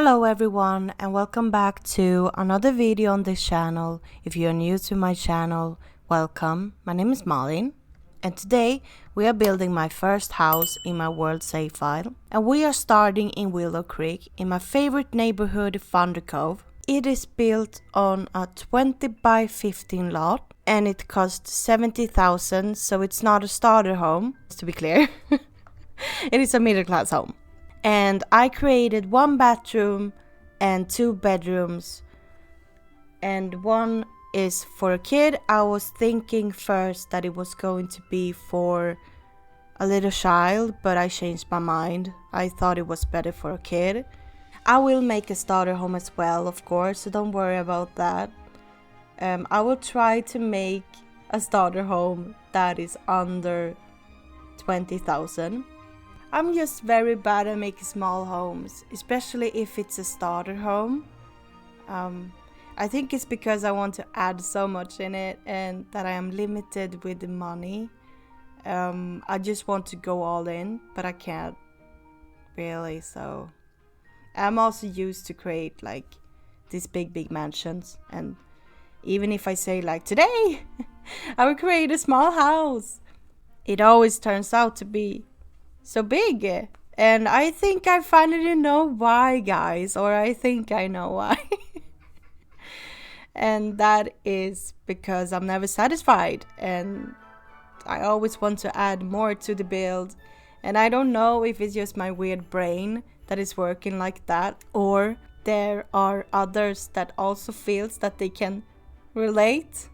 Hello everyone and welcome back to another video on this channel. If you are new to my channel, welcome. My name is Malin and today we are building my first house in my world save file, and we are starting in Willow Creek in my favorite neighborhood, Thunder Cove. It is built on a 20 by 15 lot and it costs 70,000, so it's not a starter home, to be clear. It is a middle class home. And I created one bathroom and two bedrooms, and one is for a kid. I was thinking first that it was going to be for a little child, but I changed my mind. I thought it was better for a kid. I will make a starter home as well, of course, so don't worry about that. I will try to make a starter home that is under 20,000. I'm just very bad at making small homes, especially if it's a starter home. I think it's because I want to add so much in it and that I am limited with the money. I just want to go all in, but I can't really, so I'm also used to create like these big mansions, and even if I say like today I will create a small house, it always turns out to be so big. And I think I finally know why, guys, or I think I know why. And that is because I'm never satisfied and I always want to add more to the build. And I don't know if it's just my weird brain that is working like that, or there are others that also feels that they can relate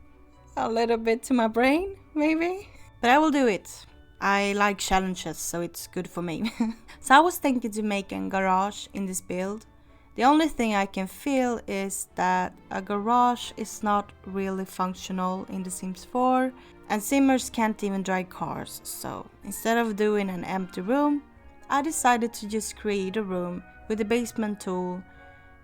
a little bit to my brain, maybe. But I will do it. I like challenges, so it's good for me. So I was thinking to make a garage in this build. The only thing I can feel is that a garage is not really functional in The Sims 4, and Simmers can't even drive cars. So instead of doing an empty room, I decided to just create a room with a basement tool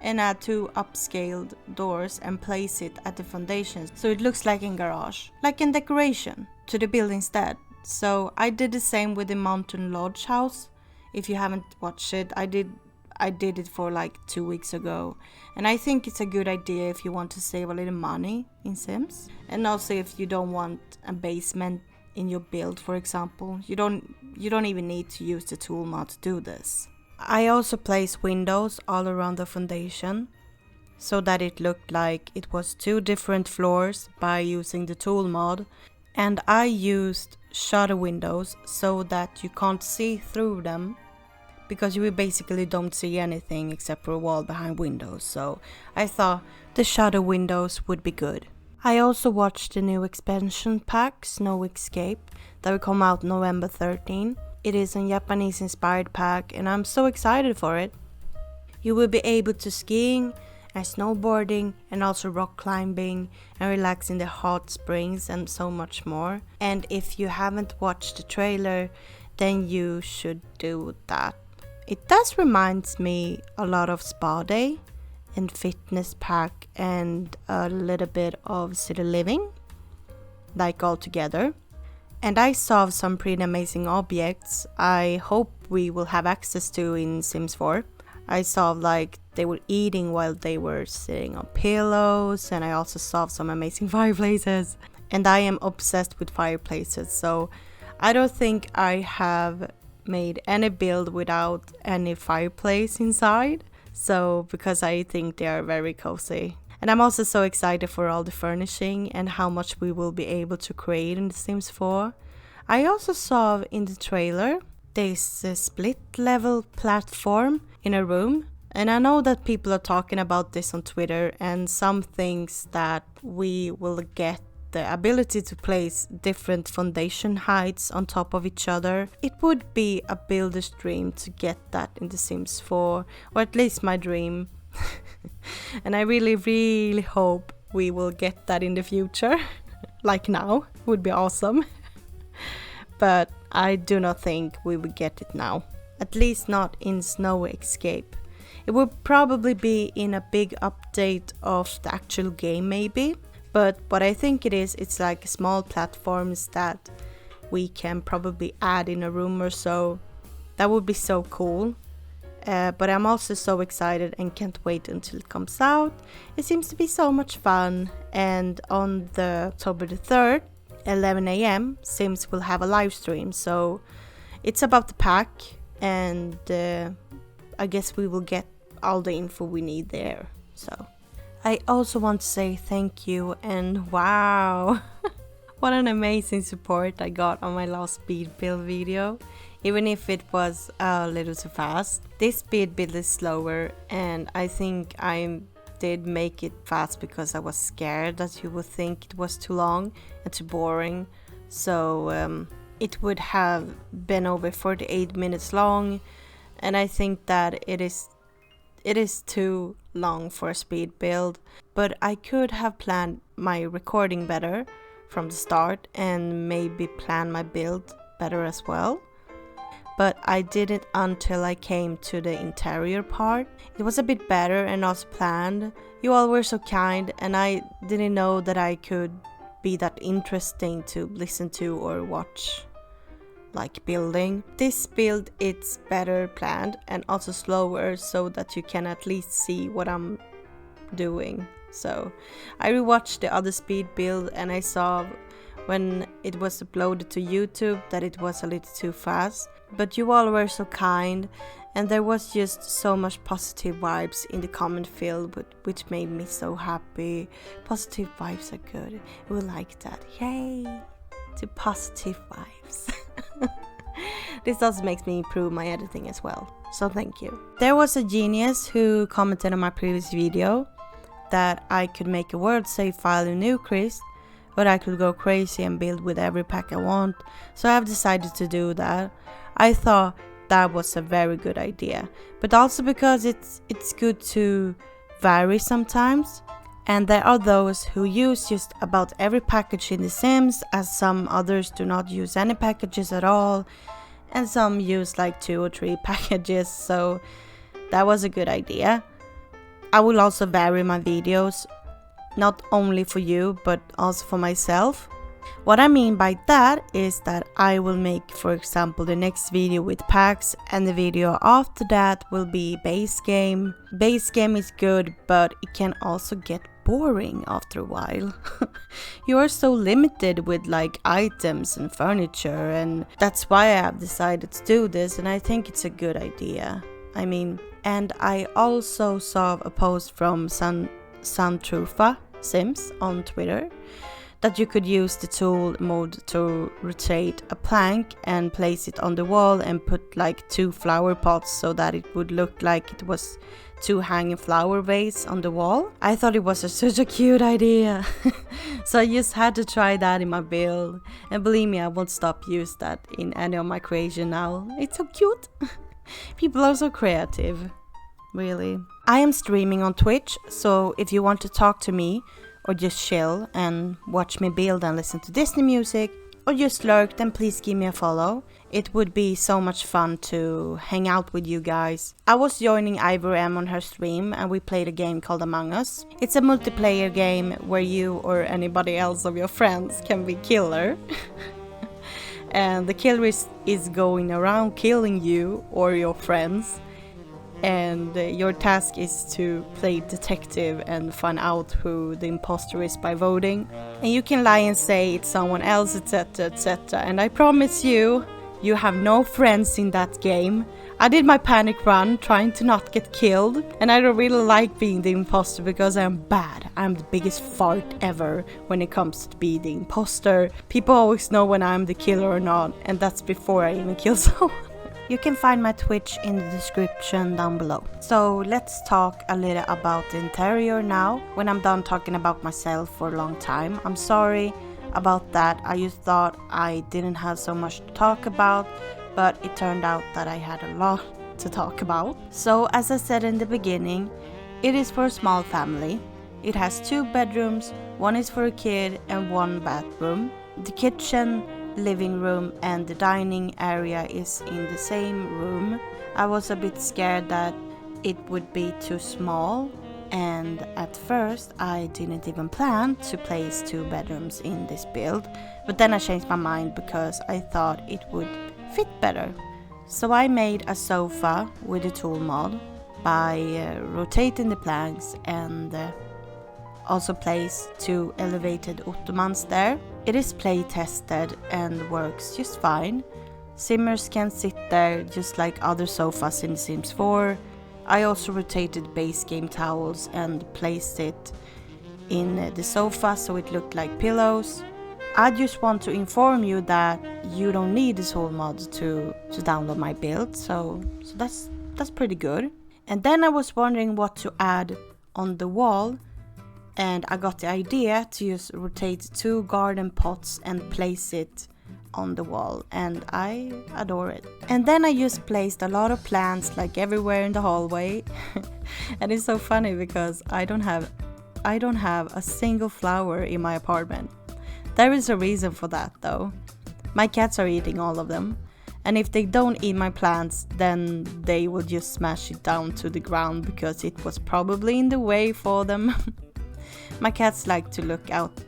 and add two upscaled doors and place it at the foundations so it looks like a garage, like in decoration to the build instead. So I did the same with the Mountain Lodge house. If you haven't watched it, I did it for like 2 weeks ago, and I think it's a good idea if you want to save a little money in Sims, and also if you don't want a basement in your build, for example. You don't even need to use the tool mod to do this. I also placed windows all around the foundation so that it looked like it was two different floors by using the tool mod. And I used shutter windows so that you can't see through them, because you basically don't see anything except for a wall behind windows. So I thought the shutter windows would be good. I also watched the new expansion pack, Snow Escape, that will come out November 13. It is a Japanese inspired pack and I'm so excited for it. You will be able to skiing and snowboarding and also rock climbing and relax in the hot springs and so much more. And if you haven't watched the trailer, then you should do that. It does remind me a lot of Spa Day and Fitness Pack and a little bit of City Living, like all together. And I saw some pretty amazing objects I hope we will have access to in Sims 4. I saw like they were eating while they were sitting on pillows, and I also saw some amazing fireplaces. And I am obsessed with fireplaces, so I don't think I have made any build without any fireplace inside. So because I think they are very cozy. And I'm also so excited for all the furnishing and how much we will be able to create in The Sims 4. I also saw in the trailer there's a split level platform in a room, and I know that people are talking about this on Twitter, and some things that we will get the ability to place different foundation heights on top of each other. It would be a builder's dream to get that in The Sims 4, or at least my dream. And I really hope we will get that in the future. Like now, would be awesome. But I do not think we will get it now. At least not in Snow Escape. It will probably be in a big update of the actual game maybe. But what I think it is, it's like small platforms that we can probably add in a room or so. That would be so cool. but I'm also so excited and can't wait until it comes out. It seems to be so much fun, and on the October the 3rd, 11 a.m, Sims will have a live stream, so it's about the pack, and I guess we will get all the info we need there. So I also want to say thank you, and wow, what an amazing support I got on my last speed build video. Even if it was a little too fast. This speed build is slower, and I think I did make it fast because I was scared that you would think it was too long and too boring. So it would have been over 48 minutes long, and I think that it is too long for a speed build. But I could have planned my recording better from the start and maybe plan my build better as well. But I didn't until I came to the interior part. It was a bit better and also planned. You all were so kind, and I didn't know that I could be that interesting to listen to or watch, like building. This build, it's better planned and also slower, so that you can at least see what I'm doing. So I rewatched the other speed build, and I saw when it was uploaded to YouTube that it was a little too fast. But you all were so kind, and there was just so much positive vibes in the comment field, which made me so happy. Positive vibes are good. We like that. Yay! To positive vibes. This also makes me improve my editing as well. So thank you. There was a genius who commented on my previous video that I could make a word save file in NOCC, but I could go crazy and build with every pack I want. So I've decided to do that. I thought that was a very good idea, but also because it's good to vary sometimes. And there are those who use just about every package in The Sims, as some others do not use any packages at all, and some use like 2 or 3 packages, so that was a good idea. I will also vary my videos, not only for you, but also for myself. What I mean by that is that I will make, for example, the next video with packs, and the video after that will be base game. Base game is good, but it can also get boring after a while. You are so limited with like items and furniture, and that's why I have decided to do this, and I think it's a good idea. I mean, and I also saw a post from Santrufa Sims on Twitter that you could use the tool mode to rotate a plank and place it on the wall and put like 2 flower pots so that it would look like it was 2 hanging flower vase on the wall. I thought it was such a cute idea. So I just had to try that in my build, and believe me, I won't stop use that in any of my creation now. It's so cute. People are so creative, really. I am streaming on Twitch, so if you want to talk to me or just chill and watch me build and listen to Disney music, or just lurk, then please give me a follow. It would be so much fun to hang out with you guys. I was joining IvoryM on her stream, and we played a game called Among Us. It's a multiplayer game where you or anybody else of your friends can be killer. And the killer is going around killing you or your friends. And your task is to play detective and find out who the imposter is by voting. And you can lie and say it's someone else, etc, etc. And I promise you, you have no friends in that game. I did my panic run trying to not get killed, and I don't really like being the imposter because I'm bad. I'm the biggest fart ever when it comes to being the imposter. People always know when I'm the killer or not, and that's before I even kill someone. You can find my Twitch in the description down below. So let's talk a little about the interior now, when I'm done talking about myself for a long time. I'm sorry about that. I just thought I didn't have so much to talk about, but it turned out that I had a lot to talk about. So as I said in the beginning, it is for a small family. It has 2 bedrooms, 1 is for a kid and 1 bathroom. The kitchen, living room and the dining area is in the same room. I was a bit scared that it would be too small, and at first I didn't even plan to place 2 bedrooms in this build, but then I changed my mind because I thought it would fit better. So I made a sofa with a tool mod by rotating the planks and also placed 2 elevated ottomans there. It is play tested and works just fine. Simmers can sit there just like other sofas in The Sims 4. I also rotated base game towels and placed it in the sofa so it looked like pillows. I just want to inform you that you don't need this whole mod to download my build, so that's pretty good. And then I was wondering what to add on the wall, and I got the idea to just rotate 2 garden pots and place it on the wall, and I adore it. And then I just placed a lot of plants like everywhere in the hallway. And it's so funny because I don't have a single flower in my apartment. There is a reason for that though. My cats are eating all of them, and if they don't eat my plants, then they will just smash it down to the ground because it was probably in the way for them. My cats like to look out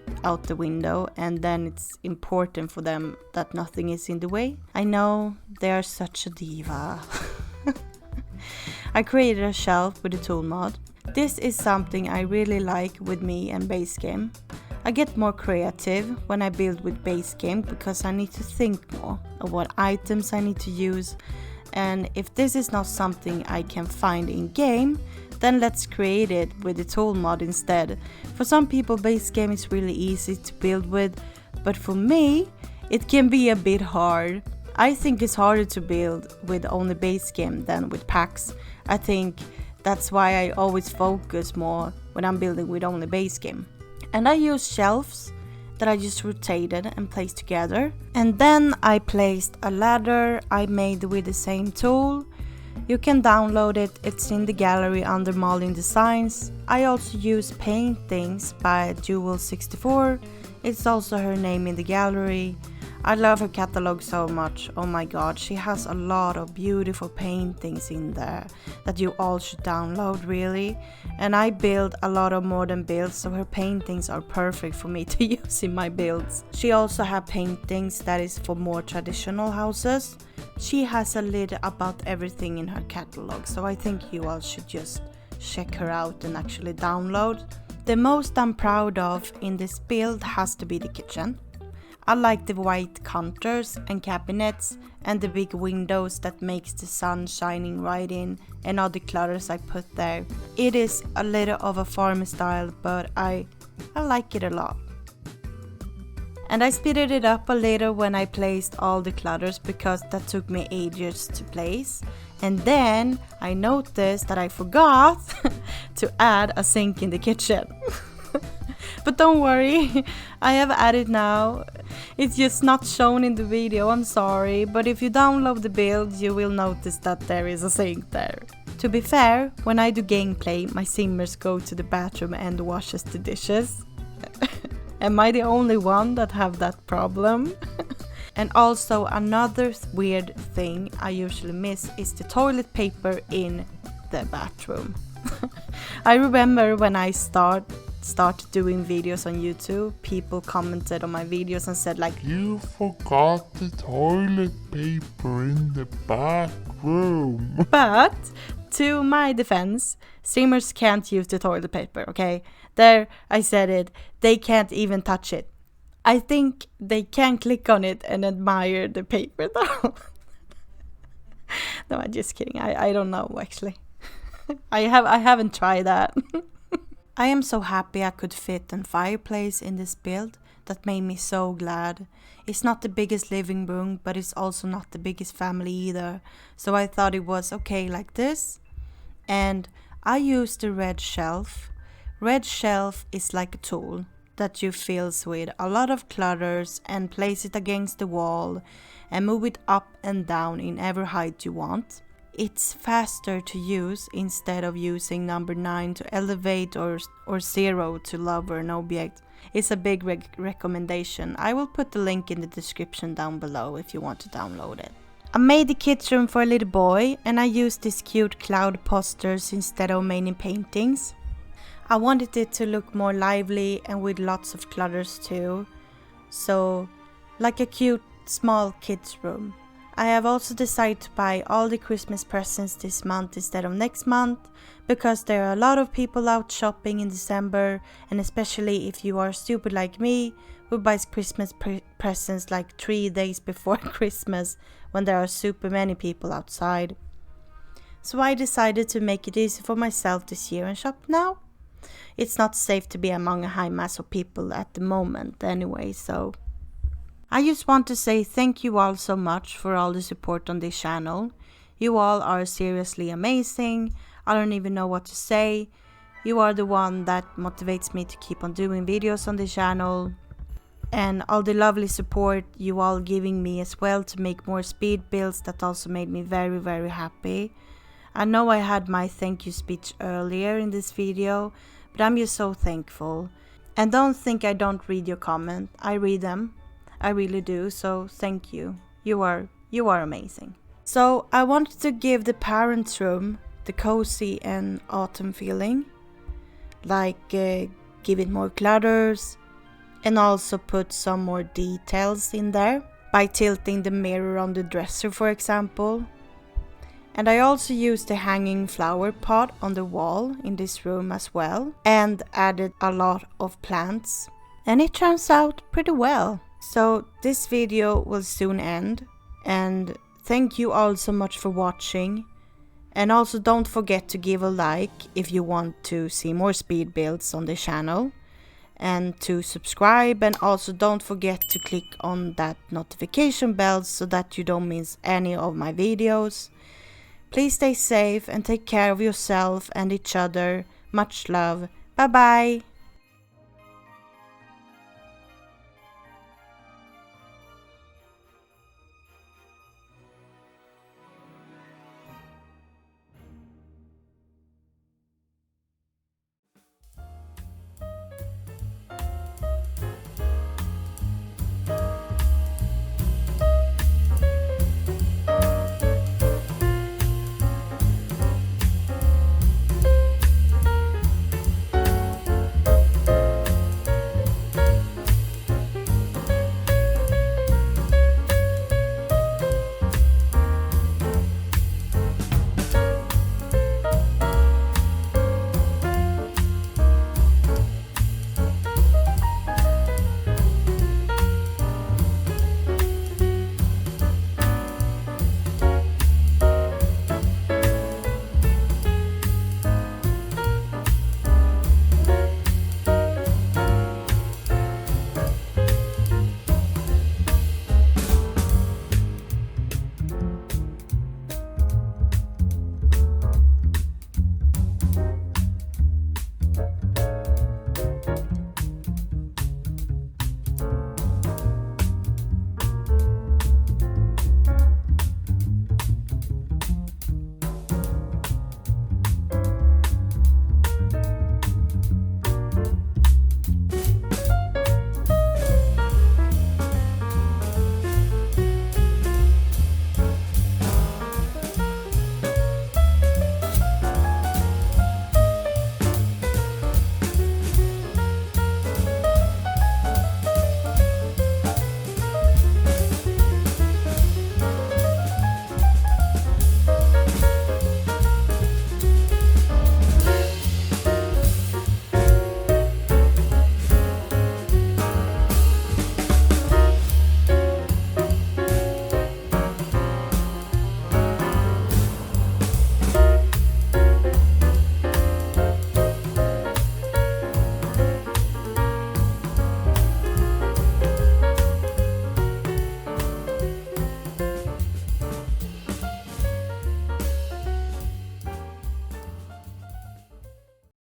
the window, and then it's important for them that nothing is in the way. I know, they are such a diva. I created a shelf with a tool mod. This is something I really like with me and base game. I get more creative when I build with base game because I need to think more of what items I need to use, and if this is not something I can find in game, then let's create it with the tool mod instead. For some people base game is really easy to build with, but for me it can be a bit hard. I think it's harder to build with only base game than with packs. I think that's why I always focus more when I'm building with only base game. And I used shelves that I just rotated and placed together. And then I placed a ladder I made with the same tool. You can download it, it's in the gallery under MalinDesigns. I also use paintings by Jewel64. It's also her name in the gallery. I love her catalog so much. Oh my god, she has a lot of beautiful paintings in there that you all should download really. And I build a lot of modern builds, so her paintings are perfect for me to use in my builds. She also has paintings that is for more traditional houses. She has a little about everything in her catalog, so I think you all should just check her out and actually download. The most I'm proud of in this build has to be the kitchen. I like the white counters and cabinets and the big windows that makes the sun shining right in, and all the clutters I put there. It is a little of a farm style, but I like it a lot. And I speeded it up a little when I placed all the clutters because that took me ages to place. And then I noticed that I forgot to add a sink in the kitchen. But don't worry, I have added now. It's just not shown in the video, I'm sorry, but if you download the build you will notice that there is a sink there. To be fair, when I do gameplay my simmers go to the bathroom and washes the dishes. Am I the only one that have that problem? And also another weird thing I usually miss is the toilet paper in the bathroom. I remember when I started doing videos on YouTube, people commented on my videos and said like, "You forgot the toilet paper in the back room." But to my defense, simmers can't use the toilet paper, okay? There, I said it, they can't even touch it. I think they can click on it and admire the paper though. No, I'm just kidding. I don't know actually. I haven't tried that. I am so happy I could fit a fireplace in this build. That made me so glad. It's not the biggest living room, but it's also not the biggest family either. So I thought it was okay like this. And I used the red shelf. Red shelf is like a tool that you fills with a lot of clutters and place it against the wall and move it up and down in every height you want. It's faster to use instead of using number 9 to elevate or 0 to lower an object. It's a big recommendation. I will put the link in the description down below if you want to download it. I made the kids room for a little boy and I used these cute cloud posters instead of main paintings. I wanted it to look more lively and with lots of clutters too. So, like a cute small kids room. I have also decided to buy all the Christmas presents this month instead of next month, because there are a lot of people out shopping in December, and especially if you are stupid like me, who buys Christmas presents like 3 days before Christmas when there are super many people outside. So I decided to make it easy for myself this year and shop now. It's not safe to be among a high mass of people at the moment anyway, so I just want to say thank you all so much for all the support on this channel. You all are seriously amazing. I don't even know what to say. You are the one that motivates me to keep on doing videos on this channel. And all the lovely support you all giving me as well to make more speed builds, that also made me very, very happy. I know I had my thank you speech earlier in this video, but I'm just so thankful. And don't think I don't read your comment. I read them. I really do, so thank you. You are amazing. So I wanted to give the parents' room the cozy and autumn feeling. Like give it more clutters and also put some more details in there by tilting the mirror on the dresser, for example. And I also used the hanging flower pot on the wall in this room as well, and added a lot of plants. And it turns out pretty well. So this video will soon end, and thank you all so much for watching. And also don't forget to give a like if you want to see more speed builds on the channel, and to subscribe, and also don't forget to click on that notification bell so that you don't miss any of my videos. Please stay safe and take care of yourself and each other. Much love. Bye bye.